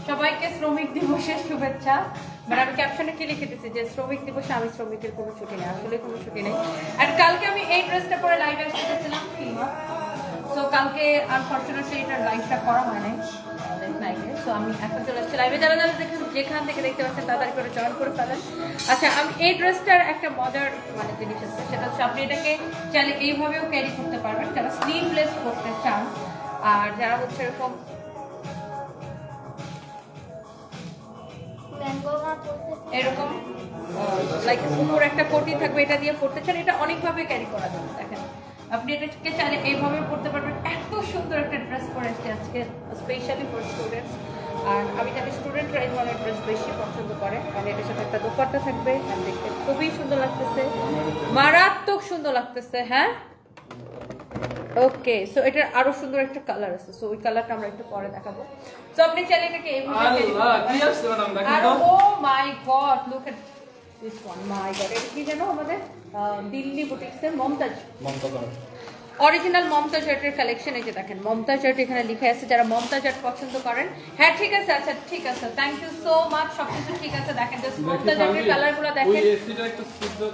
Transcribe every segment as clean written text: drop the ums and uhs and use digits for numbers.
সবাইকে শ্রমিক দিবসের শুভেচ্ছা। মানে আমি ক্যাপশনে কি লিখে দিচ্ছি যে শ্রমিক দিবসে আমি শ্রমিকের কোনো ছুটি নেই, আসলে কোনো ছুটি নেই। আর কালকে আমি এই ড্রেসটা পরে লাইভে এসেছিলাম, তো কালকে আনফরচুনেটলি এটার লাইভটা করা হয় নাই নাইটে। সো আমি এখন চলে আসছি লাইভে। যারা যারা যেখান থেকে দেখতে পাচ্ছেন তাড়াতাড়ি করে জয়েন করে ফেলেন। আচ্ছা, আমি এই ড্রেসটার একটা মজার মানে জিনিস আছে, সেটা হচ্ছে আপনি এটাকে চাইলে এইভাবেও ক্যারি করতে পারবেন যারা স্লিভলেস করতে চান, আর যারা হচ্ছে এরকম এরকম লাইক উপর একটা কোটি থাকবে, এটা দিয়ে পড়তে চান, এটা অনেকভাবে ক্যারি করা যাবে। দেখেন আপনি এটাকে চাইলে এইভাবে পড়তে পারবেন। এত সুন্দর একটা ড্রেস পরে আসছে আজকে স্পেশালি ফর স্টুডেন্টস। আর আমি জানি স্টুডেন্টরা এই ধরনের ড্রেস বেশি পছন্দ করে, কারণ এটার সাথে একটা দোপাট্টা থাকবে, আর দেখতে খুবই সুন্দর লাগতেছে, মারাত্মক সুন্দর লাগতেছে। হ্যাঁ, ওকে। সো এটার আরো সুন্দর একটা কালার আছে, সো ওই কালারটা আমরা একটু পরে দেখাবো। সো আপনি চাইলে এটাকে এইভাবে, আর oh my god, look at this one, my god. এটা কি জানো, আমাদের দিল্লি বুটিক্সের মমতাজ অরিজিনাল মমতাজ আর্টের কালেকশন। এই যে দেখেন মমতাজ আর্ট এখানে লিখে আছে, যারা মমতাজ আর্ট পছন্দ করেন। হ্যাঁ ঠিক আছে, আচ্ছা ঠিক আছে, থ্যাংক ইউ সো মাচ, সবকিছু ঠিক আছে। দেখেন জাস্ট মমতাজ আর্টের কালারগুলো দেখেন,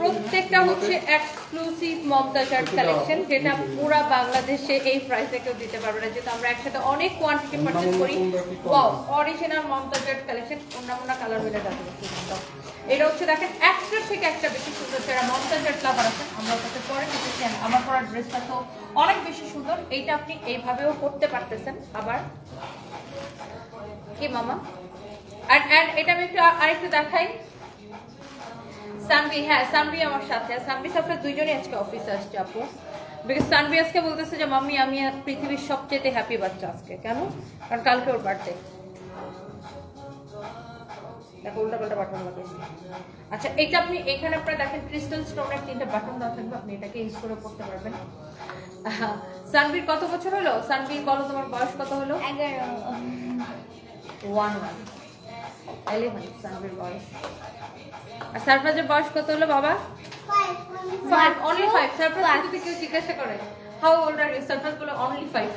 প্রত্যেকটা হচ্ছে এক্সক্লুসিভ মমতাজ আর্ট কালেকশন, যেটা পুরো বাংলাদেশে এই প্রাইসে কেউ দিতে পারবে না, যেহেতু আমরা একসাথে অনেক কোয়ান্টিটি পারচেজ করি। Wow, original Mumtaz art collection, অন্য কালার মিলে যাবে। এটা হচ্ছে দেখেন একটা থেকে একটা বেশি সুন্দর, যারা মমতাজ আর্ট লাভার আছেন আমরা কাছে পরে দেখেছেন। আমার পরা ড্রেসটা তো অনেক বেশি সুন্দর, এইটা আপনি এইভাবেও করতে পারতেছেন। আবার কি মামা, এন্ড এটা আমি একটু আরেকটু দেখাই। সানভি, হ্যাঁ সানভি আমার সাথে, সানভি সাথে দুইজনই আজকে অফিসে আসছে আপু, বিকজ সানভি আজকে বলতেছে যে মাম্মি আমি পৃথিবীর সবচেয়ে হ্যাপি বাচ্চা আজকে। কেন? কারণ কালকে ওর বার্থডে। দেখো উল্টা পাল্টা বাটন লাগাইছি। আচ্ছা, এটা আপনি এখানে আপনারা দেখেন ক্রিস্টাল স্টোনের 3টা বাটন দেওয়া থাকবে, আপনি এটাকে ইউজ করে পড়তে পারবেন। সানভির কত বছর হলো? সানভি বলো তোমার বয়স কত হলো? 11 সানভির বয়স। আর সারফরাজের বয়স কত হলো বাবা? 5 only 5। সারফরাজ যদি কেউ জিজ্ঞাসা করে how old are you, Sarfaraz বলে only 5।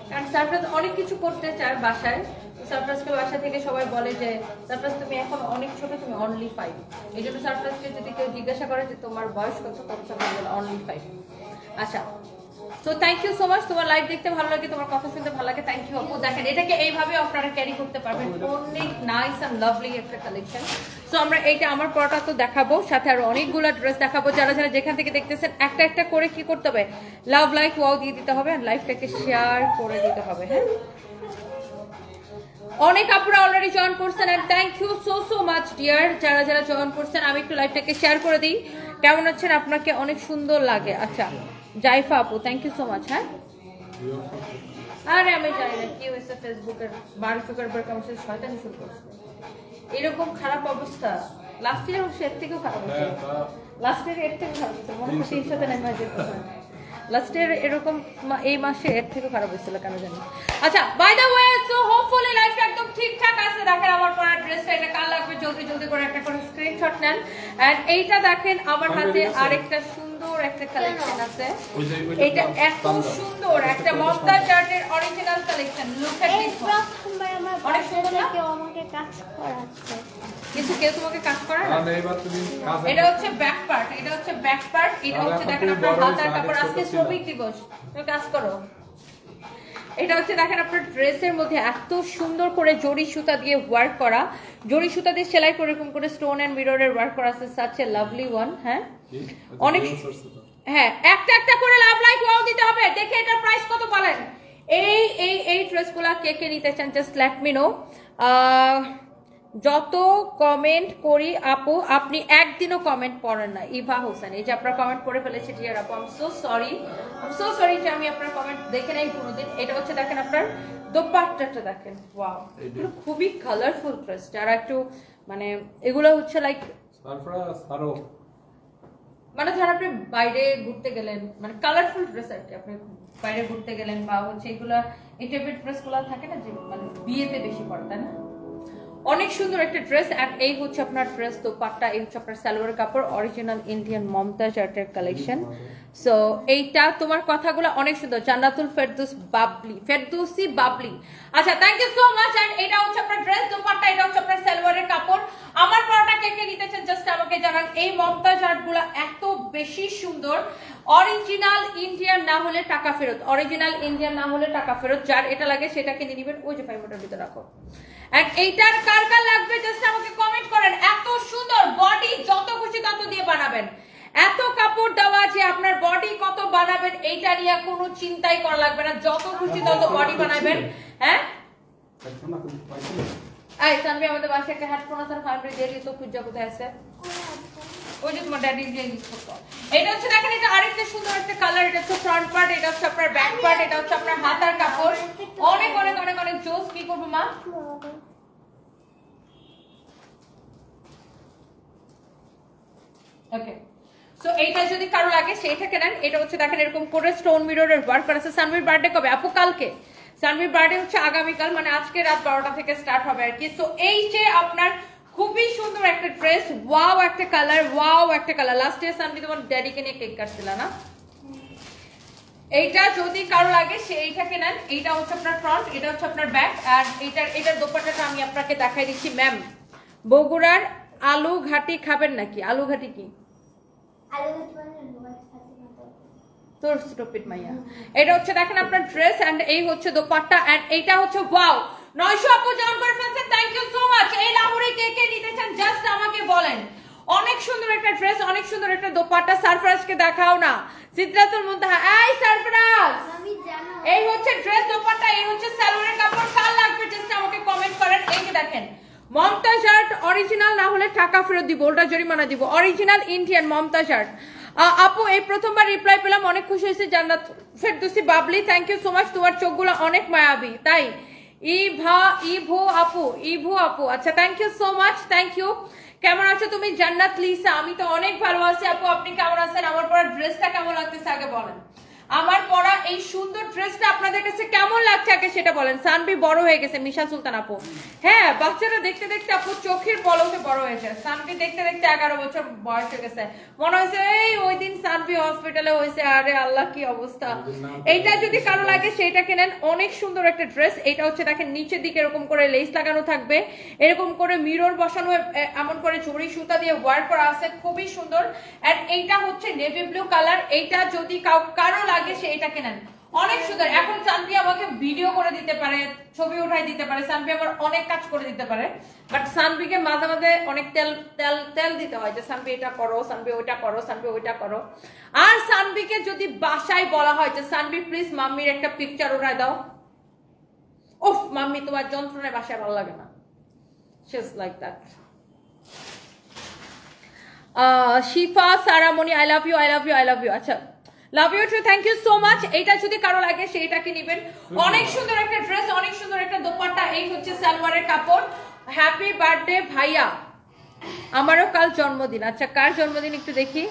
কারণ সারফরাজ অনেক কিছু করতে চায় বাসায়, সারফরাজকে বাসা থেকে সবাই বলে যে সারফরাজ তুমি এখন অনেক ছোট, তুমি only 5। এই জন্য সারফরাজকে যদি কেউ জিজ্ঞাসা করে যে তোমার বয়স কত, তখন সারফরাজ বলে only 5। আচ্ছা, so thank you so much. তোমার লাইভ দেখতে ভালো লাগে, তোমার কথা শুনতে ভালো লাগে, থ্যাংক ইউ আপু। দেখেন এটাকে এইভাবে আপনারা ক্যারি করতে পারবেন, অনেক নাইস এন্ড লাভলি একটা কালেকশন। সো আমরা এইটা আমার পরটা তো দেখাবো, সাথে আরো অনেকগুলো ড্রেস দেখাবো। যারা যারা যেখান থেকে দেখতেছেন একটা একটা করে কি করতে হবে, লাভ লাইক ওয়াও দিয়ে দিতে হবে, আর লাইভটাকে শেয়ার করে দিতে হবে। হ্যাঁ, অনেক আপুরা অলরেডি জয়েন করছেন, and thank you so so much dear. যারা যারা জয়েন করছেন আমি একটু লাইভটাকে শেয়ার করে দিই। কেমন আছেন? আপনাকে অনেক সুন্দর লাগে। আচ্ছা, জাইফা আপু থ্যাংক ইউ সো মাচ। হ্যাঁ, আরে আমি জানি না কি হয়েছে, ফেসবুকের মার্ক জুকারবার্গ আমার সাথে শয়তানি শুরু করছে। এরকম খারাপ অবস্থা লাস্ট ইয়ার এর থেকেও খারাপ হচ্ছে, লাস্ট ইয়ার এর থেকে খারাপ হচ্ছে, মনে হচ্ছে এর সাথে নেমে যেতে লাস্ট ইয়ার এরকম এই মাসে এর থেকে খারাপ হয়েছিল কেন জানি। আচ্ছা, by the way, so hopefully লাইফটা একদম ঠিকঠাক আছে। দেখেন আমার পরা ড্রেসটা, এটা কাল লাগবে, জলদি জলদি করে একটা করে স্ক্রিনশট নেন। এন্ড এইটা দেখেন আমার হাতে আরেকটা সুন্দর একটা কালেকশন আছে, এটা এত সুন্দর একটা মমতাজ আর্টের original collection. Look at this one, অনেক সুন্দর না? কেউ আমাকে কাজ করাচ্ছে, কিন্তু কেউ তোমাকে কাজ করায় না। এটা হচ্ছে ব্যাক পার্ট, এটা হচ্ছে ব্যাক পার্ট, এটা হচ্ছে দেখেন আপনার হাতার কাপড়। আজকে শ্রমিক দিবস, তুমি কাজ করো। এটা হচ্ছে দেখেন আপনার ড্রেসের মধ্যে এত সুন্দর করে জরি সুতা দিয়ে ওয়ার্ক করা, জরি সুতা দিয়ে সেলাই করে এরকম করে স্টোন এন্ড মিররের ওয়ার্ক করা আছে, সাচ এ লাভলি ওয়ান। হ্যাঁ, অনেক, হ্যাঁ একটা একটা করে লাভ লাইক ওয়াও দিতে হবে। দেখে এটার প্রাইস কত বলেন? এই ড্রেসগুলা কে কে নিতে চান জাস্ট লেট মি নো। যত কমেন্ট করি আপু, আপনি একদিনও কমেন্ট পড়েন না। ইভা হোসেন, এই যে আপনার কমেন্ট পড়ে ফেলেছে ডিয়ার আপু, আই এম সো সরি যে আমি আপনার কমেন্ট দেখে নাই কোনোদিন। এটা হচ্ছে দেখেন আপনার দোপাট্টাটা দেখেন, ওয়াও, এগুলো খুবই কালারফুল ড্রেস। যারা একটু মানে এগুলো হচ্ছে লাইক মানে ধর আপনি বাইরে ঘুরতে গেলেন, মানে কালারফুল ড্রেস আর কি, আপনি বাইরে ঘুরতে গেলেন বা হচ্ছে এগুলা এই টাইপের ড্রেসগুলো থাকে না যে মানে বিয়েতে বেশি পড়ে, তাই না? অনেক সুন্দর একটা ড্রেস। এন্ড এই হচ্ছে আপনার ড্রেস দোপাট্টা, এই হচ্ছে আপনার সালোয়ার কাপড়, অরিজিনাল ইন্ডিয়ান মমতাজ আর্টের কালেকশন। সো এইটা তোমার কথাগুলো অনেক সুন্দর। জান্নাতুল ফেরদৌসি বাবলি, আচ্ছা thank you so much. And এটা হচ্ছে আপনার ড্রেস দোপাট্টা, এটা হচ্ছে আপনার সালোয়ারের কাপড়। আমার পরাটা কে কে নিতেছেন জাস্ট আমাকে জানান। এই মমতাজ আর্টগুলো এত বেশি সুন্দর, অরিজিনাল ইন্ডিয়ান না হলে টাকা ফেরত, অরিজিনাল ইন্ডিয়ান না হলে টাকা ফেরত। যার এটা লাগে সেটা কিনে নেবেন। ওই যে 5 মিটার ভিতরে রাখো। এন্ড এইটার কার কার লাগবে জাস্ট আমাকে কমেন্ট করেন। এত সুন্দর বডি, যত খুশি তত দিয়ে বানাবেন। এত কাপড় দেওয়া যে আপনার বডি কত বানাবেন এইটা নিয়ে কোনো চিন্তাই করা লাগবে না, যত খুশি তত বডি বানাবেন। হ্যাঁ এই সানবি আমাদের বাসায় একটা হেডফোন আছে, ফাইব্রিক দিয়ে দিই তো খুঁজা কোথায় আছে, ওই যে তোমার ড্যাডি দিয়ে ইউজ করতো। এটা হচ্ছে দেখেন, এটা আরেকটা সুন্দর একটা কালার। এটা হচ্ছে ফ্রন্ট পার্ট, এটা হচ্ছে আপনার ব্যাক পার্ট, এটা হচ্ছে আপনার হাতার কাপড়। অনেক অনেক অনেক অনেক জোস। কি করবো মা? ওকে, সো এইটা যদি কারো লাগে সেইটাকে নেন। এটা হচ্ছে দেখেন এরকম করে স্টোন মিররের ওয়ার্ক করা আছে। সানভির বার্থডে কবে আপু? কালকে। সানভির বার্থডে হচ্ছে আগামীকাল, মানে আজকে রাত 12টা থেকে স্টার্ট হবে আর কি। সো এই যে আপনার খুবই সুন্দর একটা ড্রেস, ওয়াও একটা কালার, ওয়াও একটা কালার। লাস্ট ইয়ার সানভি তোমার ড্যাডিকে নিয়ে কেক কাটছিল না? এইটা যদি কারো লাগে সেইটাকে নেন। এইটা হচ্ছে আপনার ফ্রন্ট, এটা হচ্ছে আপনার ব্যাক। আর এটার দোপাট্টাটা আমি আপনাকে দেখাই দিচ্ছি। ম্যাম বগুড়ার আলু ঘাটি খাবেন নাকি? আলু ঘাটি কি? তোর স্টুপিড মাইয়া। এটা হচ্ছে দেখেন আপনার ড্রেস এন্ড এই হচ্ছে দোপাট্টা এন্ড এইটা হচ্ছে ওয়াও। 900 আপু জয়েন করে ফেলছেন, থ্যাংক ইউ সো মাচ। এই লাহোরে কে কে নিতেছেন জাস্ট আমাকে বলেন। অনেক সুন্দর একটা ড্রেস, অনেক সুন্দর একটা দোপাট্টা। সারফরাজকে দেখাও না, সিদ্রাতুল মুনতাহা। এই সারফরাজ, এই হচ্ছে ড্রেস দোপাট্টা, এই হচ্ছে সালোয়ারের কাপড়। কার লাগবে জাস্ট আমাকে কমেন্ট করেন। এই যে দেখেন মমতাজ আর্ট, অরিজিনাল না হলে টাকা ফেরত দিব, ওটা জরিমানা দিব। Original Indian Mumtaz art. আপু এই প্রথমবার রিপ্লাই পেলাম, অনেক খুশি হয়েছে। Jannat Ferdousi Babli, thank you so much. তোমার চোখগুলো অনেক মায়াবী, তাই ইভু আপু, আচ্ছা thank you so much, thank you. কেমন আছো তুমি? জান্নাত লিসা, আমি তো অনেক ভালো আছি আপু, আপনি কেমন আছেন? আমার পরা ড্রেসটা কেমন লাগতেছে আগে বলেন। আমার পরা এই সুন্দর ড্রেসটা আপনাদের কাছে কেমন লাগছে আগে সেটা বলেন। সানভি বড় হয়ে গেছে, মিশা সুলতান আপু। হ্যাঁ, বাচ্চারা দেখতে দেখতে আপু চোখের পলকে বড় হয়েছে। সানভি দেখতে দেখতে 11 বছর বয়স হয়ে গেছে। মনে হয়েছে এই ওই দিন সানভি হসপিটালে হয়েছে। আরে আল্লাহ কি অবস্থা। এইটা যদি কারো লাগে সেইটা কেনেন। অনেক সুন্দর একটা ড্রেস। এটা হচ্ছে দেখেন নিচের দিকে এরকম করে লেস লাগানো থাকবে, এরকম করে মিরর বসানো, এমন করে জড়ি সুতা দিয়ে ওয়ার্ক করা আছে, খুবই সুন্দর। এন্ড এইটা হচ্ছে নেভি ব্লু কালার। এইটা যদি কারো লাগে সেইটা কেনেন, অনেক সুন্দর। এখন সানভি আমাকে ভিডিও করে দিতে পারে, ছবি উঠাই দিতে পারে, সানভি আমার অনেক কাজ করে দিতে পারে, বাট সানভিকে মাঝে মাঝে অনেক তেল দিতে হয় যে সানভি এটা করো, সানভি ওইটা করো, সানভি ওইটা করো। আর সানভিকে যদি বাসায় বলা হয় যে সানভি প্লিজ মাম্মির একটা পিকচার উঠাই দাও, ওফ মাম্মি তোমার যন্ত্রণায় বাসায় ভালো লাগে না। She is like that. Shifa Saramoni, I love you, I love you, I love you. আচ্ছা, love you too, thank you so much. এইটা যদি কারো লাগে সেইটাকে নেবেন। অনেক সুন্দর একটা ড্রেস, অনেক সুন্দর একটা দোপাট্টা। এই হচ্ছে সালোয়ারের কাপড়। হ্যাপি বার্থডে ভাইয়া, আমারও কাল জন্মদিন। আচ্ছা, কার জন্মদিন একটু দেখি।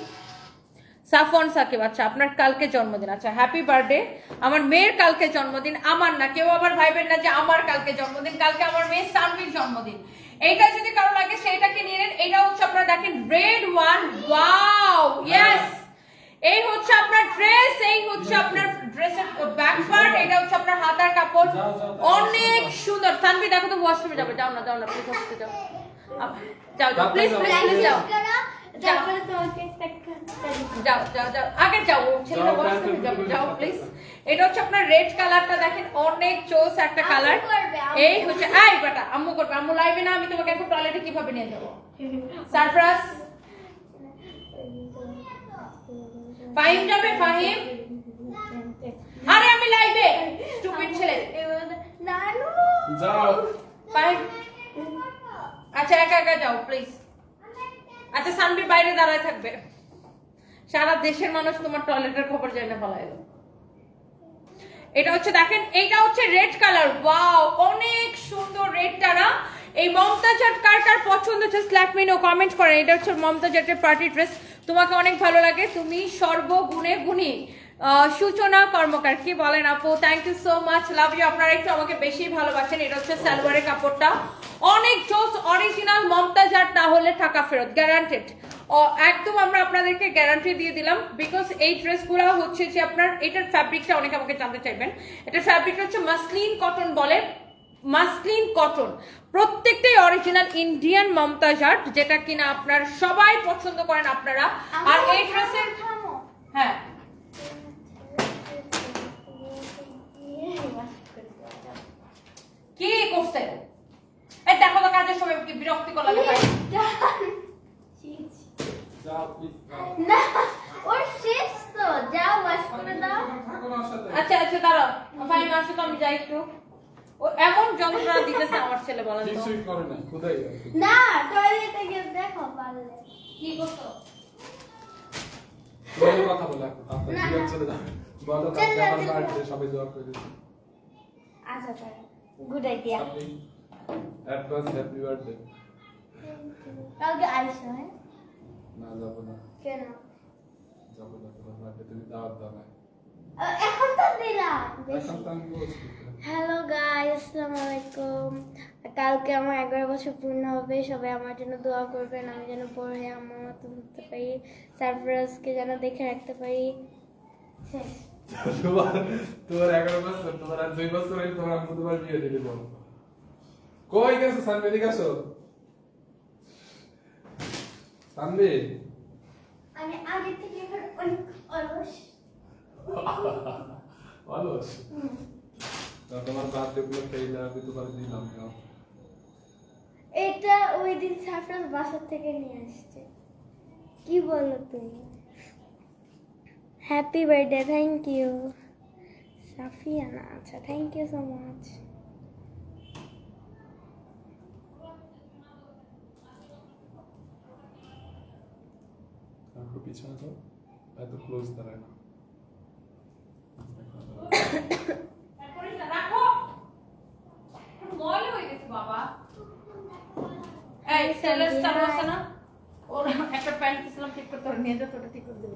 সাফন সাকিব, আচ্ছা আপনার কালকে জন্মদিন। আচ্ছা হ্যাপি বার্থডে। আমার মেয়ের কালকে জন্মদিন, আমার না। কেউ আবার ভাইবেন না যে আমার কালকে জন্মদিন, কালকে আমার মেয়ে সানভির জন্মদিন। এইটা যদি কারো লাগে সেইটাকে নিয়ে নেন। এটা হচ্ছে আপনারা দেখেন রেড ওয়ান, ওয়াও ইয়েস। এই হচ্ছে আপনার ড্রেস, এই হচ্ছে আপনার ড্রেসের ব্যাক পার্ট, এটা হচ্ছে আপনার হাতার কাপড়। অনেক সুন্দর। সানভি দেখো তো ওয়াশরুমে যাবে, যাও না প্লিজ, হসপিটালে যাও, যাও যাও প্লিজ প্লিজ প্লিজ যাও, আগে যাও, ছেলেরা ওয়াশরুমে যাবে, যাও প্লিজ। এটা হচ্ছে আপনার রেড কালারটা দেখেন, অনেক চোস একটা কালার। এই হচ্ছে এই বেটা, আম্মু করবে, আম্মু লাইবে না, আমি তোমাকে এখন টয়লেটে কিভাবে নিয়ে যাবো? সারপ্রাইজ। ফাহিম যাবে, ফাহিম। আরে আমি লাইভে, স্টুপিড ছেলে। নানু যাও ফাহিম। আচ্ছা একা একা যাও প্লিজ। আচ্ছা সানভি বাইরে দাঁড়ায় থাকবে, সারা দেশের মানুষ তোমার টয়লেটের খবর জানে না ফলাইলো। এটা হচ্ছে দেখেন, এইটা হচ্ছে রেড কালার, ওয়াও অনেক সুন্দর রেডটা না। এই মমতাজ আর্ট কার কার পছন্দ just let me no, comment করেন। এটা হচ্ছে মমতাজ আর্টের পার্টি ড্রেস, তোমাকে অনেক ভালো লাগে, তুমি সর্বগুণে গুণী। সূচনা কর্মকার কি বলেন আপু, thank you so much, love you. আপনারা একটু আমাকে বেশি ভালোবাসেন। এটা হচ্ছে সালোয়ারের কাপড়টা, অনেক জোস, অরিজিনাল মমতাজ আর্ট না হলে টাকা ফেরত গ্যারান্টেড। একদম আমরা আপনাদেরকে গ্যারান্টি দিয়ে দিলাম, বিকজ এই ড্রেসগুলো হচ্ছে যে আপনার এটার ফ্যাব্রিকটা অনেকে আমাকে জানতে চাইবেন। এটার ফ্যাব্রিকটা হচ্ছে মাসলিন কটন বলে, মাসলিন কটন, প্রত্যেকটাই অরিজিনাল ইন্ডিয়ান মমতাজ আর্ট, যেটা কিনা আপনার সবাই পছন্দ করেন আপনারা। আর এই ড্রেসের হ্যাঁ কি করছে এই দেখো তো, কাজের সময় কি বিরক্তিকর লাগে ভাই? না ওর শেষ তো, যাও ওয়াশ করে দাও। আচ্ছা আচ্ছা দাঁড়াও ভাই, মাসে তো আমি যাই একটু। ও এমন যন্ত্রণা দিতেছে আমার ছেলে, বলেন তো। কিছুই করে না, কোথায় না টয়লেটে গিয়ে দেখো পারলে কি করছো? বলো কথা বলে আপনি বিয়ে চলে যান, বলো কালকে আমার বাড়িতে সবাই দোয়া করে দিন। আচ্ছা তাই গুড আইডিয়া। আপনি অ্যাডভান্স হ্যাপি বার্থডে। কালকে আইস না? না যাব না। কেন? যাব না, তোমার বার্থডে তুমি দাওয়াত দাও না। এখন তো দিলাম। এখন তো আমি বলছি। হ্যালো গাইস, আসসালামু আলাইকুম। কালকে আমার 11 বছর পূর্ণ হবে, সবাই আমার জন্য দোয়া করবেন, আমি যেন বড় হয়ে আমার মতো হতে পারি, সারপ্রাইজকে যেন দেখে রাখতে পারি। শেষ। তোমার 11 বছর, তোমার আর 2 বছর হলে তোমার আম্মু তোমার বিয়ে দিয়ে দেব। কই গেছো সানবি, দিকে আসো সানবি। আমি আগে থেকে এখন অনেক অলস। অলস? তোমার বার্থডে উপলক্ষে আমি তোমার দিলাম। এটা ওই দিন সারপ্রাইজ বাসা থেকে নিয়ে আসছে। কি বলো তুমি? Happy birthday, thank you Safiyana. আচ্ছা থ্যাংক ইউ সো মাচ। একটু পিছনে যাও, এত ক্লোজ দাঁড়ায় না। রাখো, ময়লা হয়ে গেছে বাবা। এই সেলের স্টার আছে না, ওর একটা প্যান্ট ছিলাম ঠিক করতে, নিয়ে যেত, ওটা ঠিক করে দেব।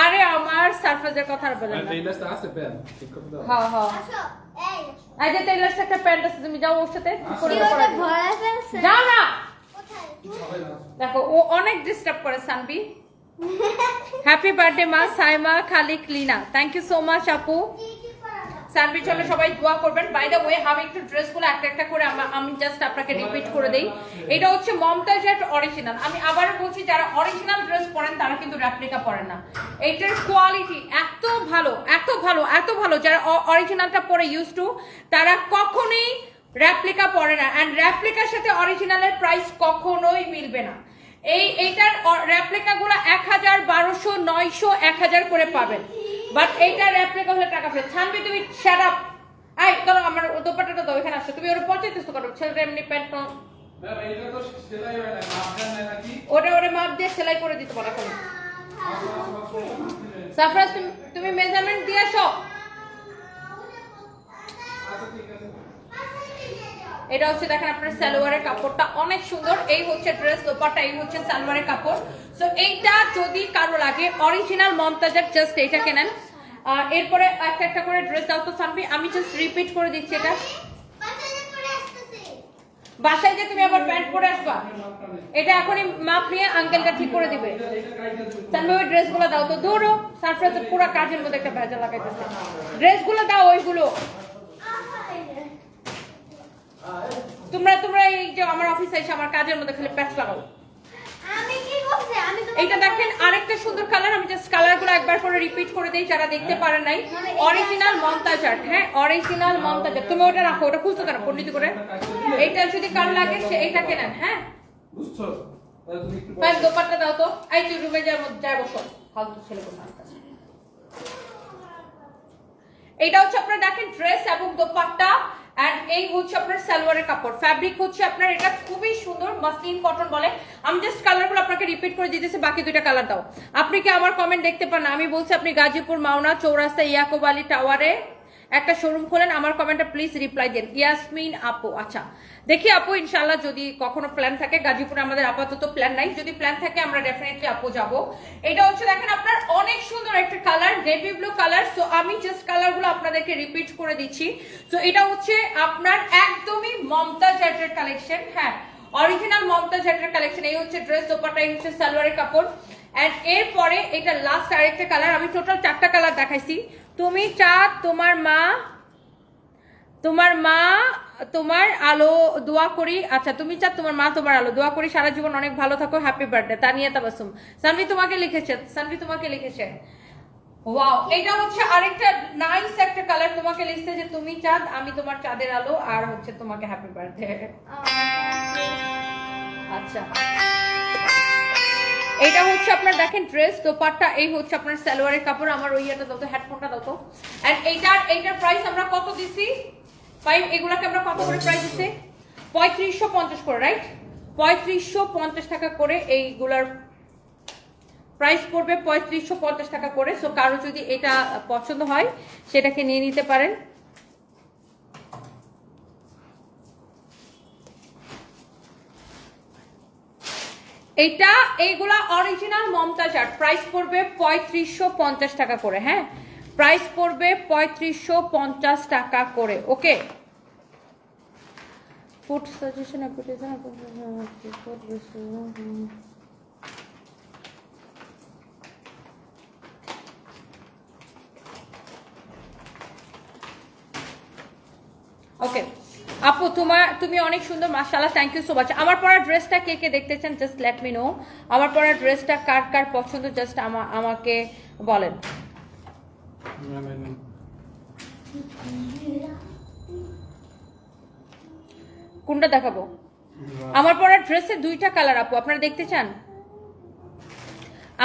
আরে আমার সারফেজের কথা আর বলেন না। টেইলার্স আছে প্যান্ট ঠিক করে দাও। হ্যাঁ হ্যাঁ, আসো এই এই যে টেইলার্স একটা প্যান্ট আছে, তুমি যাও ওর সাথে ঠিক করে কি দাও। ওটা ভরা ফেলছে? যাও না, কোথায়? সবাই না। দেখো ও অনেক ডিস্টার্ব করে সানবি। হ্যাপি বার্থডে মা Saima Khalik Lina, thank you so much আপু। কি কি করা? সানবির জন্য সবাই দোয়া করবেন। বাই দ্য ওয়ে আমি একটু ড্রেসগুলো একটা একটা করে আমি জাস্ট আপনাকে রিপিট করে দেই। এটা হচ্ছে মমতাজ আর্ট অরিজিনাল। আমি আবারও বলছি, যারা অরিজিনাল ড্রেস পরেন তারা কিন্তু রেপ্লিকা পরেন না। এইটার কোয়ালিটি এত ভালো, এত ভালো, এত ভালো, যারা অরিজিনালটা পরে ইউজ টু তারা কখনোই রেপ্লিকা পরে না। অ্যান্ড রেপ্লিকার সাথে অরিজিনালের প্রাইস কখনোই মিলবে না। এইটার রেপ্লিকা গুলো 1000, 1200, 900, 1000 করে পাবেন, বাট এইটার রেপ্লিকা হলে টাকা ফেরত। ছানবি তুমি শাট আপ। আই ধরো আমার দোপাট্টাটা দাও, এখানে আসো। তুমি ওর পচাইতেছো করো, ছেলেটা এমনি প্যান্ট না এটা তো সেলাই হয় না, মাপ দেন না নাকি? ওরে মাপ দিয়ে সেলাই করে দিতে পারো এখন। সাফরাজ তুমি মেজারমেন্ট দিয়ে আসো। আচ্ছা ঠিক আছে। এটা হচ্ছে দেখেন আপনার সালোয়ারের কাপড়টা অনেক সুন্দর। এই হচ্ছে ড্রেস, দোপাট্টা, এই হচ্ছে সালোয়ারের কাপড়। সো এইটা যদি কারো লাগে অরিজিনাল মমতাজের, জাস্ট এইটা কেনেন। এরপরে একটা একটা করে ড্রেস দাও তো সানবি, আমি জাস্ট রিপিট করে দিচ্ছি। এটা বাসায় যে তুমি আবার প্যান্ট পরে আসবা, এটা এখনই মাপ নিয়ে আঙ্কেলটা ঠিক করে দিবে। সানবি ওই ড্রেসগুলো দাও তো। দূরও সারপ্রাইজের পুরো কাজের মধ্যে একটা ভেজা লাগাইতেছে। ড্রেসগুলো দাও ওইগুলো। তোমরা এই যে আমার অফিসে এসে আমার কাজের মধ্যে খালি প্যাচ লাগাও। আমি কি করছি? আমি তো এইটা দেখেন আরেকটা সুন্দর কালার, আমি জাস্ট কালারগুলো একবার করে রিপিট করে দেই যারা দেখতে পারেন নাই। অরিজিনাল মমতাজ আর্ট, হ্যাঁ অরিজিনাল মমতাজ আর্ট। তুমি ওটা রাখো, ওটা খুলছো কেন পন্ডিত করে? এইটা যদি কার লাগে সে এইটা কেনেন। হ্যাঁ বুঝছো? তাহলে তুমি একটু প্যান্ট দোপাট্টা দাও তো। এই তুই রুমে যাই বসো, ফালতু ছেলে কোন। এইটা হচ্ছে আপনার দেখেন ড্রেস এবং দোপাট্টা, এন্ড এই হচ্ছে আপনার সালোয়ারের কাপড়। ফ্যাব্রিক হচ্ছে আপনার এটা খুবই সুন্দর, মাসলিন কটন বলে। আমি জাস্ট কালারগুলো আপনাকে রিপিট করে দিতেছি, বাকি দুইটা কালার দাও। আপনি কি আমার কমেন্ট দেখতে পান না? আমি বলছি আপনি গাজীপুর মাওনা চৌরাস্তা ইয়াকুব আলী টাওয়ারে একটা শোরুম খোলেন, আমার কমেন্টে প্লিজ রিপ্লাই দেন। ইয়াসমিন আপু, আচ্ছা দেখি আপু ইনশাআল্লাহ যদি কখনো প্ল্যান থাকে, গাজীপুরে আমাদের আপাতত প্ল্যান নাই, যদি প্ল্যান থাকে আমরা ডেফিনেটলি আপু যাব। এটা হচ্ছে দেখেন আপনার অনেক সুন্দর একটা colour, navy blue colour. So আমি জাস্ট কালারগুলো আপনাদেরকে রিপিট করে দিচ্ছি। সো এটা হচ্ছে আপনার একদমই মমতাজ আর্টের কালেকশন, হ্যাঁ অরিজিনাল মমতাজ আর্টের কালেকশন। এই হচ্ছে ড্রেস, দোপাট্টা, এই হচ্ছে সালোয়ারের কাপড়। এন্ড এরপরে এটা লাস্ট আরেকটা কালার, আমি টোটাল 4টা কালার দেখাইছি। তুমি চাঁদ, তোমার আলো দোয়া করি, আচ্ছা তুমি চাঁদ, তোমার মা, তোমার আলো দোয়া করি সারা জীবন অনেক ভালো থাকো, হ্যাপি বার্থডে তানিয়া তাবাসুম। সানভি তোমাকে লিখেছে, ওয়াও। এটা হচ্ছে আরেকটা নাইস একটা কালার, তোমাকে লিখছে যে তুমি চাঁদ, আমি তোমার চাঁদের আলো, আর হচ্ছে তোমাকে হ্যাপি বার্থডে। আচ্ছা এটা হচ্ছে আপনার দেখেন ড্রেস, দোপাট্টা, এই হচ্ছে আপনার সালোয়ারের কাপড়। আমার ওই এটা দাও তো, হেডফোনটা দাও তো। এন্ড এইটার প্রাইস আমরা কত দিছি? এগুলাকে আমরা কত করে প্রাইস দিছি? 3550 করে, রাইট? 3550 টাকা করে এইগুলার প্রাইস পড়বে, 3550 টাকা করে। সো কারো যদি এটা পছন্দ হয় সেটাকে নিয়ে নিতে পারেন। এইগুলা অরিজিনাল মমতাজ আর্ট, প্রাইস পড়বে 3550 টাকা করে, হ্যাঁ প্রাইস পড়বে 3550 টাকা করে। ওকে, ফুড সাজেশন ওকে আপু, তুমি অনেক সুন্দর মাশাআল্লাহ, থ্যাংক ইউ সো মাচ। আমার পরা ড্রেসটা কে কে দেখতে চান জাস্ট লেট মি নো। আমার পরা ড্রেসটা কার কার পছন্দ জাস্ট আমাকে বলেন। কোনটা দেখাবো? আমার পরা ড্রেসে 2টা কালার আপু, আপনারা দেখতে চান?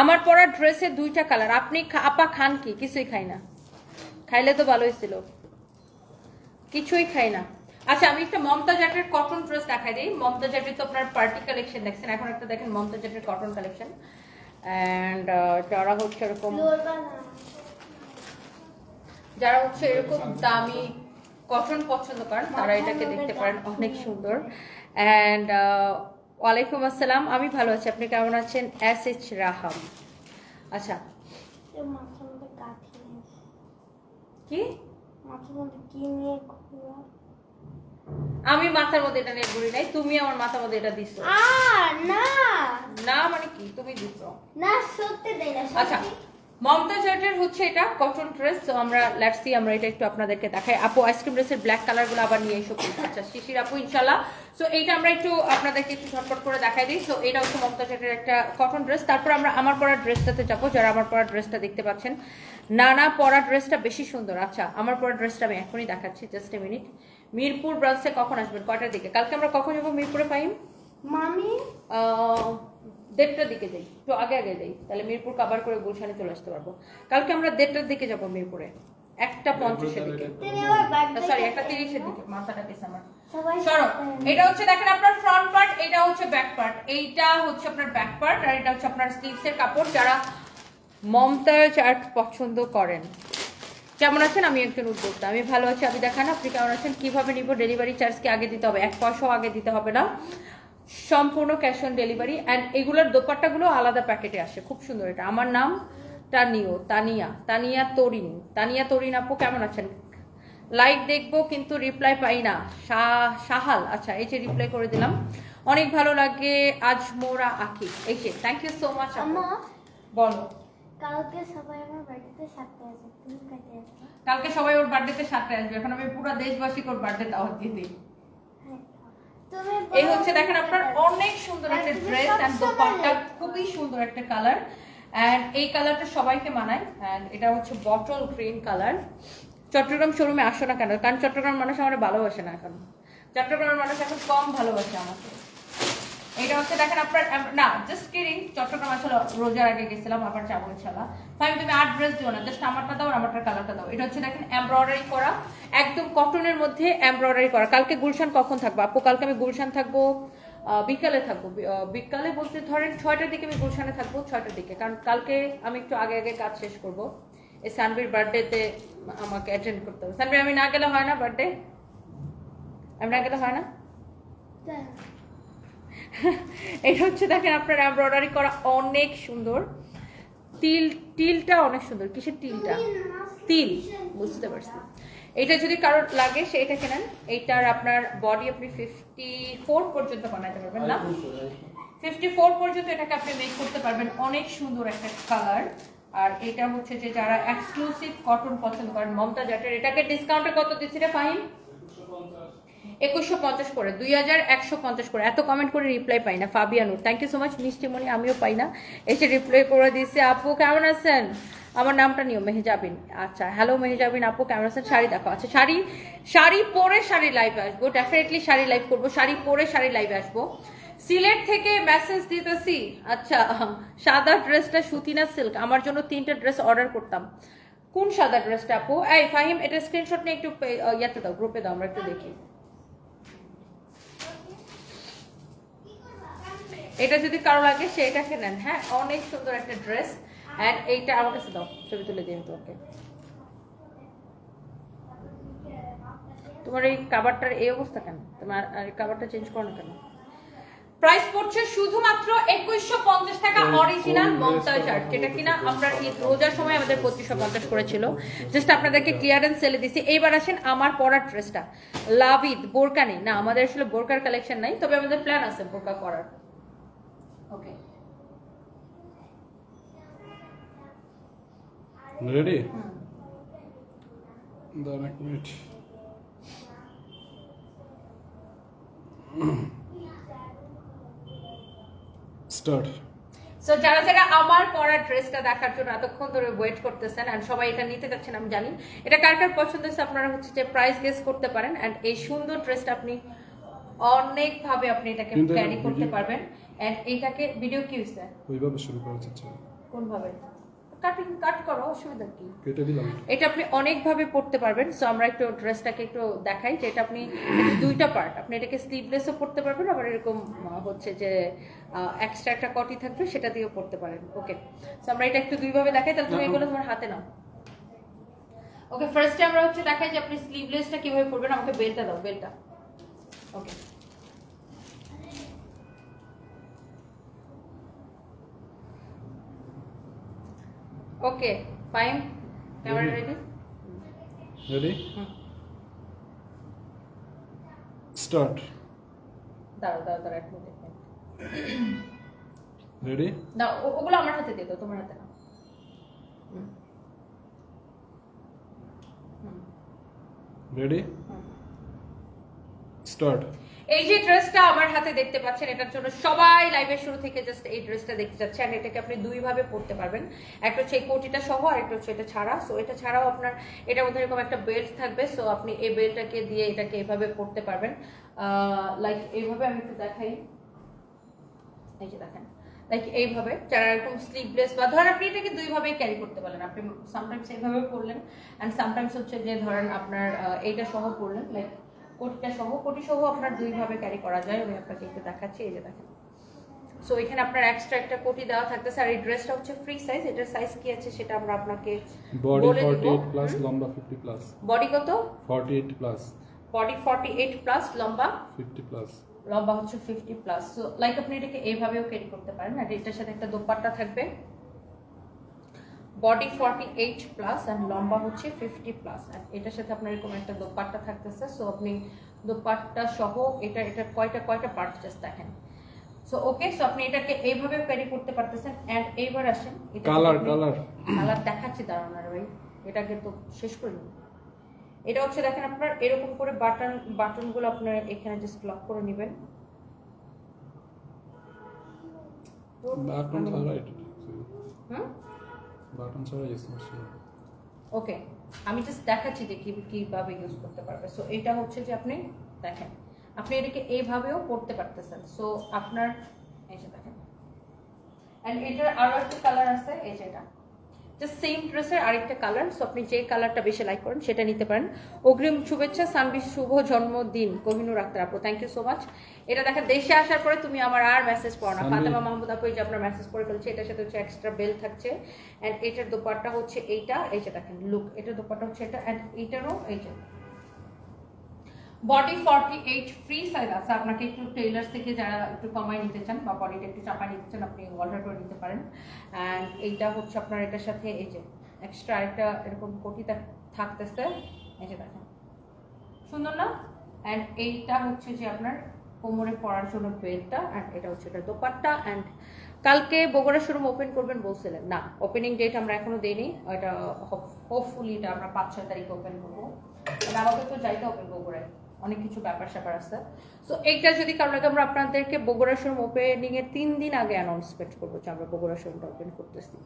আমার পরা ড্রেসে 2টা কালার। আপনি আপা খান কি? কিছুই খাই না, খাইলে তো ভালোই ছিল, কিছুই খাই না। আচ্ছা আমি একটা মমতাজ আর্টের কটন ড্রেস দেখাই দিই। মমতাজ আর্টের তো আপনার পার্টি কালেকশন দেখছেন, এখন একটা দেখেন মমতাজ আর্টের কটন কালেকশন। এন্ড যারা হচ্ছে এরকম দামি কটন পছন্দ করেন তারা এটাকে দেখতে পারেন, অনেক সুন্দর। এন্ড ওয়ালাইকুম আসসালাম, আমি ভালো আছি, আপনি কেমন আছেন? SH রাহাম। আচ্ছা কি আমি মাথার মধ্যে এটা নিয়ে ঘুরি নাই, তুমি আমার মাথার মধ্যে এটা দিছো। না মানে কি তুমি দিছো না, সত্যি দেই না। আচ্ছা মমতাজ আর্টের হচ্ছে এটা কটন ড্রেস। তো আমরা লেটস সি, আমরা এটা একটু আপনাদেরকে দেখাই। আপু আইসক্রিম ড্রেসের ব্ল্যাক কালার গুলো আবার নিয়ে এসো। আচ্ছা শিশির আপু ইনশাআল্লাহ। সো এইটা আমরা একটু আপনাদেরকে একটু ঝটপট করে দেখাই দিই। সো এটা হচ্ছে মমতাজ আর্টের একটা কটন ড্রেস। তারপর আমরা আমার পরা ড্রেসটাতে যাবো। যারা আমার পরা ড্রেসটা দেখতে পাচ্ছেন, না পরা ড্রেসটা বেশি সুন্দর। আচ্ছা আমার পরা ড্রেসটা আমি এখনই দেখাচ্ছি, জাস্ট এ মিনিট। মিরপুর ব্রাঞ্চে কখন আসবেন, কয়টার দিকে? কালকে আমরা কখন যাবো মিরপুরে ফাইম? মামি 1:30টার দিকে যাই, একটু আগে যাই, তাহলে মিরপুর কভার করে গুলশানে চলে আসতে পারবো। কালকে আমরা 1:30টার দিকে যাবো মিরপুরে, 1:50-এর দিকে, সরি 1:30-এর দিকে। মাথাটা গেছে আমার, সরো। এটা হচ্ছে দেখেন আপনার ফ্রন্ট পার্ট, এটা হচ্ছে ব্যাক পার্ট। এইটা হচ্ছে আপনার ব্যাক পার্ট, আর এটা হচ্ছে আপনার স্লিভসের কাপড়। যারা মমতাজ আর্ট পছন্দ করেন, কেমন আছেন? আমি একজন উদ্যোক্তা, আমি ভালো আছি। আপনি দেখান আপনি কেমন আছেন? কিভাবে নিব? ডেলিভারি চার্জ কি আগে দিতে হবে? 1 পয়সাও আগে দিতে হবে না, সম্পূর্ণ ক্যাশ অন ডেলিভারি। অ্যান্ড এগুলোর দোপাট্টাগুলো আলাদা প্যাকেটে আসে, খুব সুন্দর। এটা আমার নাম তানিয়া তরিন আপু কেমন আছেন? লাইক দেখবো কিন্তু রিপ্লাই পাই না। সাহাল, আচ্ছা এই যে রিপ্লাই করে দিলাম, অনেক ভালো লাগে। আজমোরা আখি, এই যে থ্যাংক ইউ সো মাচ। বলো। কালকে সবাই আমার বার্থডেতে 7টায় আসবে, তুমি কয়টায় আসবে? কালকে সবাই ওর বার্থডেতে 7টায় আসবে। এখন আমি পুরো দেশবাসীকে ওর বার্থডে দাওয়াত দিয়ে দিই। এই হচ্ছে দেখেন আপনার অনেক সুন্দর একটা ড্রেস এন্ড দোপাট্টা, খুবই সুন্দর একটা কালার। এন্ড এই কালারটা সবাইকে মানায়। এন্ড এটা হচ্ছে বটল গ্রিন কালার। চট্টগ্রাম শোরুমে আসো না কেন? কারণ চট্টগ্রাম মানুষ আমার ভালোবাসে না এখন, চট্টগ্রামের মানুষ এখন কম ভালোবাসে আমাকে। এটা হচ্ছে দেখেন আপনার, না জাস্ট কিডিং, চট্টগ্রাম আসলে রোজার আগে গেছিলাম, আবার যাবো ইনশাআল্লাহ। ফাইন, তুমি আর ড্রেস দিও না, জাস্ট আমারটা দাও আর আমারটার কালারটা দাও। এটা হচ্ছে দেখেন এমব্রয়ডারি করা, একদম কটনের মধ্যে এমব্রয়ডারি করা। কালকে গুলশান কখন থাকবো আপু? কালকে আমি গুলশান থাকবো, বিকালে থাকবো। বিকালে বলতে ধরেন 6টার দিকে আমি গুলশানে থাকবো, 6টার দিকে, কারণ কালকে আমি একটু আগে কাজ শেষ করবো। এই সানবির বার্থডেতে আমাকে অ্যাটেন্ড করতে হবে। সানবি আমি না গেলে হয় না বার্থডে? আমি না গেলে হয় না? এটা হচ্ছে দেখেন আপনার এমব্রয়ডারি করা অনেক সুন্দর, তিলটা অনেক সুন্দর। কিসের তিলটা? তিল, বুঝতে পারছি। এটা যদি কারোর লাগে সেটা কেনেন। এইটার আপনার বডি আপনি 54 পর্যন্ত বানাতে পারবেন না, 54 পর্যন্ত এটাকে আপনি মেক করতে পারবেন। অনেক সুন্দর একটা কালার। আর এটা হচ্ছে যে যারা এক্সক্লুসিভ কটন পছন্দ করেন, মমতাজ আর্টের এটাকে ডিসকাউন্টে কত দিচ্ছি রে ফাহিম? 2150 করে, 2150 করে। এত কমেন্ট করে রিপ্লাই পাই না। ফাবিয়ানুর থ্যাংক ইউ সো মাচ। মিষ্টিমণি আমিও পাই না, এসে রিপ্লাই করে দিচ্ছে। আপু কেমন আছেন? আমার নামটা নিও, মেহেজাবিন। আচ্ছা হ্যালো মেহেজাবিন আপু, কেমন আছেন? শাড়ি দেখো। আচ্ছা শাড়ি পরে শাড়ি লাইভে আসবো, ডেফিনেটলি শাড়ি লাইভ করবো, শাড়ি পরে শাড়ি লাইভে আসবো। সিলেট থেকে মেসেজ দিতেছি। আচ্ছা সাদা ড্রেসটা সুতি না সিল্ক? আমার জন্য 3টা ড্রেস অর্ডার করতাম। কোন সাদা ড্রেসটা আপু? এই ফাহিম এটা স্ক্রিনশট নিয়ে একটু ইয়াতে দাও, গ্রুপে দাও, আমরা একটু দেখি। এটা যদি কারো লাগে সেটাকে নেন। হ্যাঁ অনেক সুন্দর একটা ড্রেস। এন্ড এইটা আমার কাছে দাও, ছবি তুলে দিন তোমাকে। তোমার এই কাভারটার এই অবস্থা কেন? তোমার কাভারটা চেঞ্জ করো না কেন? প্রাইস পড়ছে শুধুমাত্র 2150 টাকা, অরিজিনাল মমতাজ আর্ট, যেটা কিনা আমরা ঈদ রোজার সময় আমাদের 2550 করেছিল। জাস্ট আপনাদেরকে ক্লিয়ারেন্স সেলে দিছি। এইবার আসেন আমার পরার ড্রেসটা, লাভ ঈদ। বোরকা নেই না আমাদের, আসলে বোরকার কালেকশন নাই, তবে আমাদের প্ল্যান আছে বোরকা করার। Okay ready? দাঁড়ান এক মিনিট। স্টার্ট। সো যারা যারা আমার পরা ড্রেসটা দেখার জন্য এতক্ষণ ধরে ওয়েট করতেছেন এন্ড সবাই এটা নিতে যাচ্ছেন, আমি জানি এটা কার কার পছন্দ হচ্ছে। আপনারা হচ্ছে যে প্রাইস গেস করতে পারেন এন্ড এই সুন্দর ড্রেসটা আপনি অনেক ভাবে আপনি এটাকে ক্যারি করতে পারবেন। এন্ড এইটাকে ভিডিও কি হইছে ওইভাবে শুরু করা যাচ্ছে। কোন ভাবে? কাট করো, অসুবিধা কি? কেটে দিলাম। এটা আপনি অনেক ভাবে পড়তে পারবেন। সো আমরা একটু ড্রেসটাকে একটু দেখাই যে এটা আপনি দুইটা পার্ট, আপনি এটাকে স্লিভলেসও পড়তে পারবেন, আবার এরকম হচ্ছে যে এক্সট্রা একটা কটি থাকবে সেটা দিয়েও পড়তে পারেন। ওকে সো আমরা এটা একটু দুই ভাবে দেখাই, তাহলে তুমি এগুলো তোমার হাতে নাও। ওকে ফার্স্টে আমরা হচ্ছে দেখাই যে আপনি স্লিভলেসটা কিভাবে পরবেন। আমাকে বেলটা দাও, বেলটা। Okay okay fine, camera ready? Ready? Start. দাঁড়াও এক মিনিট। রেডি? না ওগুলো আমার হাতে দিয়ে দাও, তোমার হাতে না। রেডি? স্টার্ট। এই যে ড্রেসটা আমার হাতে দেখতে পাচ্ছেন, এটার জন্য সবাই লাইভের শুরু থেকে জাস্ট এই ড্রেসটা দেখতে যাচ্ছে। আর এটাকে আপনি দুই ভাবে পরতে পারবেন, একটা হচ্ছে এই কোটিটা সহ আর একটা হচ্ছে এটা ছাড়া। সো এটা ছাড়াও আপনার এটার মধ্যে এরকম একটা বেল্ট থাকবে। সো আপনি এই বেল্টটাকে দিয়ে এটাকে এভাবে পরতে পারবেন। লাইক এইভাবে আমি একটু দেখাই, এই যে দেখেন লাইক এইভাবে, যারা এরকম স্লিভলেস বা ধরেন আপনি এটাকে দুই ভাবে ক্যারি করতে পারেন। আপনি সামটাইমস এইভাবে পরলেন এন্ড সামটাইমস হচ্ছে যে ধরেন আপনার এইটা সহ পরলেন, লাইক কোটি সহ আপনার দুই ভাবে ক্যারি করা যায়। আমি আপনাকে একটু দেখাচ্ছি, এই যে দেখেন। সো এখানে আপনার এক্সট্রা একটা কোটি দেওয়া থাকতেছে। আর এই ড্রেসটা হচ্ছে ফ্রি সাইজ। এটার সাইজ কি আছে সেটা আমরা আপনাকে বডি 48 প্লাস, লম্বা 50 প্লাস। বডি কত? 48 প্লাস। বডি 48 প্লাস, লম্বা 50 প্লাস। লম্বা হচ্ছে 50 প্লাস। সো লাইক আপনি এটাকে এইভাবেও ক্যারি করতে পারেন। আর এটার সাথে একটা দোপাট্টা থাকবে। বডি 48 প্লাস এন্ড লম্বা হচ্ছে 50 প্লাস। আর এটার সাথে আপনার এরকম একটা দোপাট্টা থাকতেছে। সো আপনি দোপাট্টা সহ এটা কয়টা পার্ট জাস্ট দেখেন। সো ওকে সো আপনি এটাকে এইভাবে ক্যারি করতে পারতেছেন। এন্ড এইবার আসেন কালার দেখাচ্ছি, দাঁড়ান আর ভাই এটাকে তো শেষ করে নিন। এটা হচ্ছে দেখেন আপনার এরকম করে বাটনগুলো আপনার এখানে জাস্ট লক করে নেবেন। বাটন ছাড়া এটা বাটন ছাড়া ইউজ করছি। ওকে আমি জাস্ট দেখাচ্ছি যে কিভাবে ইউজ করতে পারবে। সো এটা হচ্ছে যে আপনি দেখেন আপনি এটাকে এইভাবেও পড়তে পারতেছেন। সো আপনার এই যে দেখেন, এন্ড এটার আরো একটা কালার আছে, এই যে এটা। জাস্ট সেম ড্রেসের আরেকটা কালার। সো আপনি যে কালারটা বেশি লাইক করেন সেটা নিতে পারেন। অগ্রিম শুভেচ্ছা সানভি, শুভ জন্মদিন কোহিনুর আক্তার আপু, থ্যাংক ইউ সো মাচ। এটা দেখেন দেশে আসার পরে তুমি আমার আর মেসেজ পড়ো না। ফাতেমা মাহমুদ আপু এই যে আপনার মেসেজ পড়ে ফেলছে। এটার সাথে হচ্ছে এক্সট্রা বেল থাকছে অ্যান্ড এটার দোপাট্টা হচ্ছে এইটা, এই যে দেখেন লুক, এটার দোপাট্টা হচ্ছে এটা অ্যান্ড এইটারও এই যে বডি 48 ফ্রি সাইজ আছে। আপনাকে একটু টেইলার্স থেকে যারা একটু কমাই নিতে চান বা বডিটা একটু চাপাই নিতে চান আপনি অর্ডার করে নিতে পারেন। অ্যান্ড এইটা হচ্ছে আপনার এটার সাথে এই যে এক্সট্রা একটা এরকম কোটি থাকতেছে, এই যে দেখেন সুন্দর না। অ্যান্ড এইটা হচ্ছে যে আপনার কোমরে পরার জন্য বেল্টটা অ্যান্ড এটা হচ্ছে এটা দোপাট্টা। অ্যান্ড কালকে বগুড়া শোরুম ওপেন করবেন বলছিলেন, না ওপেনিং ডেট আমরা এখনো দিইনি, এটা হোপফুলি এটা আমরা 5-6 তারিখে ওপেন করবো। আমাকে তো যাইতে হবে বগুড়ায়, অনেক কিছু ব্যাপার স্যাপার আছে। সো এইটা যদি কারণ লাগে আমরা আপনাদেরকে বগুড়া শোরুম ওপেনিং এর 3 দিন আগে অ্যানাউন্সমেন্ট করবো যে আমরা বগুড়া শোরুমটা ওপেন করতেছি।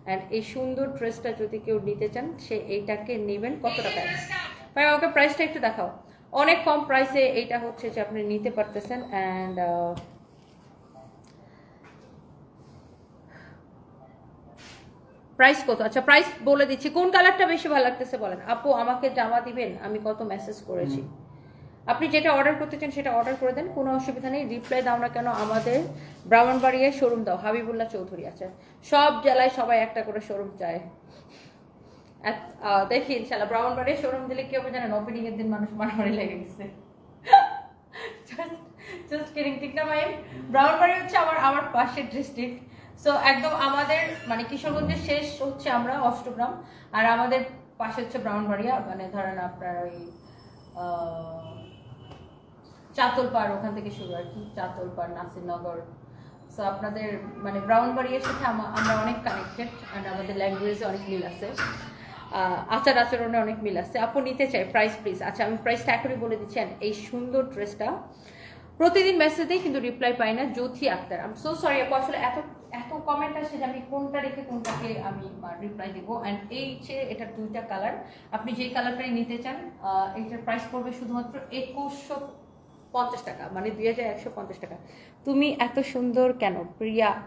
অ্যান্ড এই সুন্দর ড্রেসটা যদি কেউ নিতে চান সে এইটাকে নেবেন। কত টাকা ভাই আমাকে প্রাইসটা একটু দেখাও। অনেক কম প্রাইসে এইটা হচ্ছে যে আপনি নিতে পারতেছেন। অ্যান্ড প্রাইস কত? আচ্ছা প্রাইস বলে দিচ্ছি। কোন কালারটা বেশি ভালো লাগতেছে বলেন আপু, আমাকে জামা দিবেন, আমি কত মেসেজ করেছি। আপনি যেটা অর্ডার করতে চান সেটা অর্ডার করে দেন, কোনো অসুবিধা নেই। রিপ্লাই দাও না কেন, আমাদের ব্রাহ্মণবাড়িয়ায় শোরুম দাও, হাবিবুল্লাহ চৌধুরী আছে। সব জেলায় সবাই একটা করে শোরুম চায়। দেখি ইনশাল্লাহ ব্রাহ্মণবাড়িয়ায় শোরুম দিলে কি হবে জানেন, ওপেনিং এর দিন মানুষ মারামারি লেগে গেছে। জাস্ট কিডিং, ঠিক না ভাই? ব্রাহ্মণবাড়ি হচ্ছে আমার পাশের ডিস্ট্রিক্ট। সো একদম আমাদের মানে কিশোরগঞ্জের শেষ হচ্ছে আমরা অষ্টগ্রাম, আর আমাদের পাশে হচ্ছে ব্রাহ্মণবাড়িয়া, মানে ধরেন আপনার ওই চাতলপাড় ওখান থেকে শুরু আর কি, চাতলপাড়, নাসিরনগর। সো আপনাদের মানে ব্রাহ্মণবাড়িয়ার সাথে আমরা অনেক কানেক্টেড অ্যান্ড আমাদের ল্যাঙ্গুয়েজে অনেক মিল আছে, আচার আচরণে অনেক মিল আছে। আপু নিতে চাই, প্রাইস প্লিজ। আচ্ছা আমি প্রাইসটা এখনই বলে দিচ্ছি। এই সুন্দর ড্রেসটা প্রতিদিন মেসেজ দিই কিন্তু রিপ্লাই পাই না। Jyoti Akter, I am so sorry আপু, আসলে এত কমেন্ট আসে যে আমি কোনটা রেখে কোনটাকে আমি রিপ্লাই দেবো। অ্যান্ড এই যে এটার 2টা কালার, আপনি যেই কালারটাই নিতে চান এটার প্রাইস পড়বে শুধুমাত্র 2150 টাকা, মানে 2150 টাকা। তুমি এত সুন্দর কেন?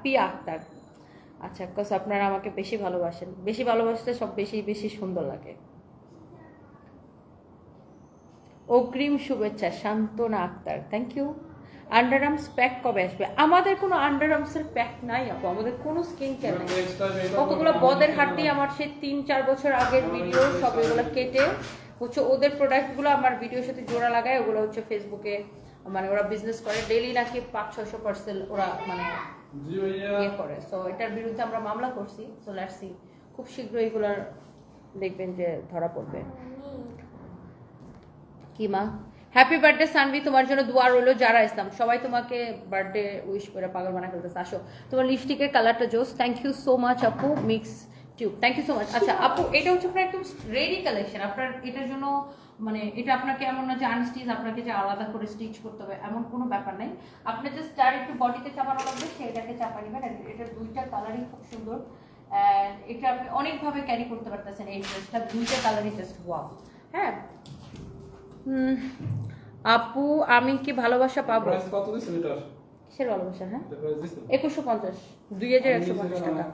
পিয়া আক্তার। আচ্ছা বিকজ আপনারা আমাকে বেশি ভালোবাসেন, বেশি ভালোবাসতে সব বেশি সুন্দর লাগে। অগ্রিম শুভেচ্ছা Shantona Akter, thank you. Underarms pack কবে আসবে? আমাদের কোনো আন্ডারআর্মসের প্যাক নাই আপু, আমাদের কোনো স্কিন কেয়ার নেই। কতগুলো বদের হাড্ডি আমার সেই 3-4 বছর আগের ভিডিও সব এগুলো কেটে হচ্ছে ওদের প্রোডাক্টগুলো আমার ভিডিওর সাথে জোড়া লাগায়, ওগুলো হচ্ছে ফেসবুকে মানে ওরা বিজনেস করে, ডেইলি নাকি 500-600 পার্সেল ওরা মানে ইয়ে করে। সো এটার বিরুদ্ধে আমরা মামলা করছি। সো লেটস সি, খুব শীঘ্রই এগুলোর দেখবেন যে ধরা পড়বে। কি মা, হ্যাপি বার্থডে সানভি, তোমার জন্য দোয়া রইলো। যারা ইসলাম সবাই তোমাকে বার্থডে উইশ করে পাগল বানা ফেলতেছে। আসো, তোমার লিপস্টিকের কালারটা জোস, থ্যাংক ইউ সো মাচ আপু। Mix tube, thank you so much. আচ্ছা আপু এটা হচ্ছে আপনার একদম রেডি কালেকশন, আপনার এটার জন্য মানে এটা আপনাকে এমন না যে আনস্টিচ আপনাকে যে আলাদা করে স্টিচ করতে হবে এমন কোনো ব্যাপার নাই। আপনি জাস্ট যার একটু বডিতে চাপানো লাগবে সেটাকে চাপা নেবেন। এটার 2টা কালারই খুব সুন্দর, এটা আপনি অনেকভাবে ক্যারি করতে পারতেছেন। এই ড্রেসটা 2টা কালারই জাস্ট ওয়াও। হ্যাঁ আপু আমি কি ভালোবাসা পাবো? কত দিছেন এটার? কিসের ভালোবাসা? হ্যাঁ 2150, 2150 টাকা।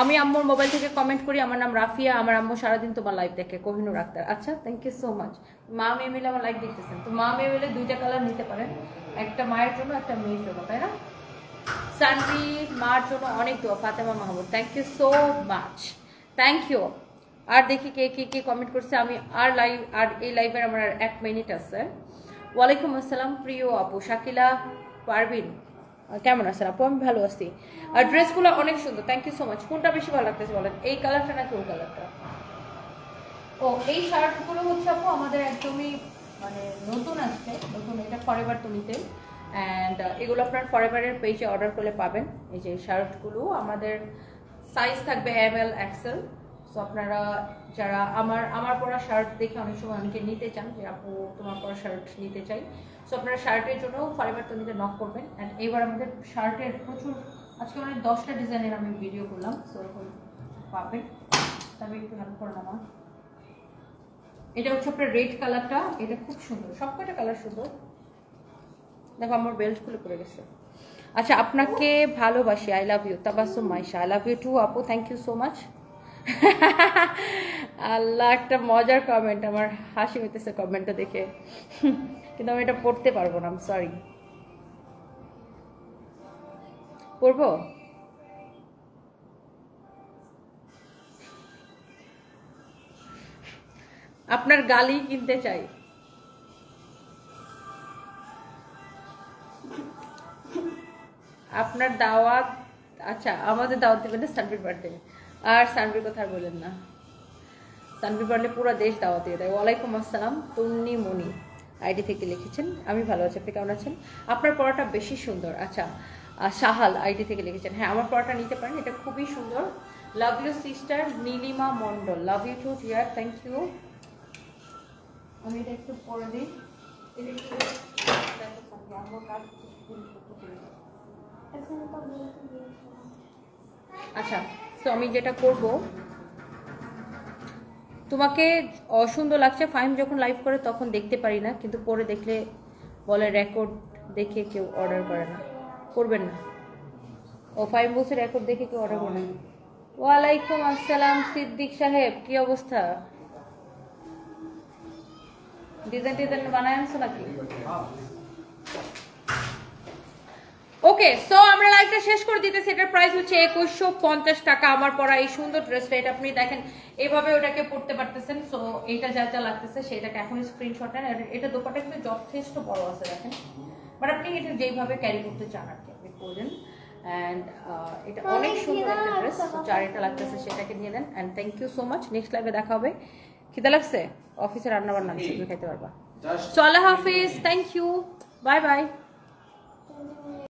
আমি আম্মুর মোবাইল থেকে কমেন্ট করি, আমার নাম রাফিয়া, আমার আম্মু সারাদিন তোমার লাইভ দেখে, কোহিনুর আক্তার। আচ্ছা থ্যাংক ইউ সো মাচ। মা মেয়ে মিলে আমার লাইভ দেখতেছেন, তো মা মেয়ে মিলে 2টা কালার নিতে পারেন, একটা মায়ের জন্য একটা মেয়ের জন্য, তাই না? সানভি মার জন্য অনেক দোয়া, Fatema Mahmud, thank you so much, thank you. আর দেখি কে কমেন্ট করছে। আমি আর এই লাইভের আমার 1 মিনিট আছে। ওয়ালাইকুম আসসালাম প্রিয় আপু শাকিলা পারভিন, কেমন আছেন আপু? আমি ভালো আছি। আর ড্রেসগুলো অনেক সুন্দর, থ্যাংক ইউ সো মাচ। কোনটা বেশি ভালো লাগতেছে বলেন, এই কালারটা নাকি ওই কালারটা? ও এই শার্টগুলো হচ্ছে আপু আমাদের একদমই মানে নতুন আসছে, নতুন, এটা ফরএভার তুমিতে। অ্যান্ড এগুলো আপনার ফরএভারের পেজে অর্ডার করলে পাবেন। এই যে শার্টগুলো আমাদের সাইজ থাকবে ML XL। সো আপনারা যারা আমার পরা শার্ট দেখে অনেক সময় অনেকে নিতে চান যে আপু তোমার পরা শার্ট নিতে চাই, সো আপনারা শার্টের জন্য ফরএভার তুমিতে নক করবেন। অ্যান্ড এবার আমাদের শার্টের প্রচুর, আজকে অনেক 10টা ডিজাইনের আমি ভিডিও করলাম, সো এরকম পাবেন। তবে একটু হেল্প করে নেওয়া। এটা হচ্ছে আপনার রেড কালারটা, এটা খুব সুন্দর, সবকটা কালার সুন্দর। দেখো আমার বেল্ট খুলে পড়ে গেছে। আচ্ছা আপনাকে ভালোবাসি, I love you. Tabassum Maisha, I love you too আপু, থ্যাংক ইউ সো মাচ। আল্লাহ, একটা মজার কমেন্ট, আমার হাসি হইতেছে কমেন্টটা দেখে, কিন্তু আমি এটা পড়তে পারবো না, সরি। পড়বো? আপনার গালি কিনতে চাই। আপনার দাওয়াত, আচ্ছা আমাদের দাওয়াত দেবেন না সানভির বার্থডে, আর সানভির কথা আর বলেন না, সানভির বার্থডে পুরো দেশ দাওয়াত দিয়ে দেয়। ওয়ালাইকুম আসসালাম, তন্নি মনি আইডি থেকে লিখেছেন, আমি ভালো আছি, আপনি কেমন আছেন? আপনার পড়াটা বেশি সুন্দর। আচ্ছা, সাহাল আইডি থেকে লিখেছেন, হ্যাঁ আমার পড়াটা নিতে পারেন, এটা খুবই সুন্দর। Love you sister Nilima Mondal, love you too dear, thank you. আমি এটা একটু পরে দিই। আচ্ছা, তো আমি যেটা করব, তোমাকে অসুন্দর লাগছে, ফাইম যখন লাইভ করে তখন দেখতে পারি না, কিন্তু পরে দেখলে বলে রেকর্ড দেখে কেউ অর্ডার করে না, করবেন না। ও ফাইম বলছে রেকর্ড দেখে কেউ অর্ডার করে না। ওয়ালাইকুম আসসালাম সিদ্দিক সাহেব, কি অবস্থা? ডিজাইন টিজাইন বানায় আনছো নাকি? ওকে, সো আমরা লাইভটা শেষ করে দিতেছি। এটার প্রাইস হচ্ছে 2150 টাকা। আমার পরা এই সুন্দর ড্রেসটা, এটা আপনি দেখেন এইভাবে ওটাকে পরতে পারতেছেন। সো এইটা যা যা লাগতেছে সেটাকে এখন স্ক্রিনশট নেন। এটা দোপাটা কিন্তু যথেষ্ট বড় আছে দেখেন, বাট আপনি এটা যেইভাবে ক্যারি করতে চান আর কি আপনি করবেন। অ্যান্ড এটা অনেক সুন্দর একটা ড্রেস, যার এটা লাগতেছে সেটাকে নিয়ে নেন। And thank you so much, next লাইভে দেখা হবে। খিদে লাগছে? অফিসে রান্না বান্না আছে, তুমি খাইতে পারবা। সো আল্লাহ হাফিজ, থ্যাংক ইউ, বাই বাই।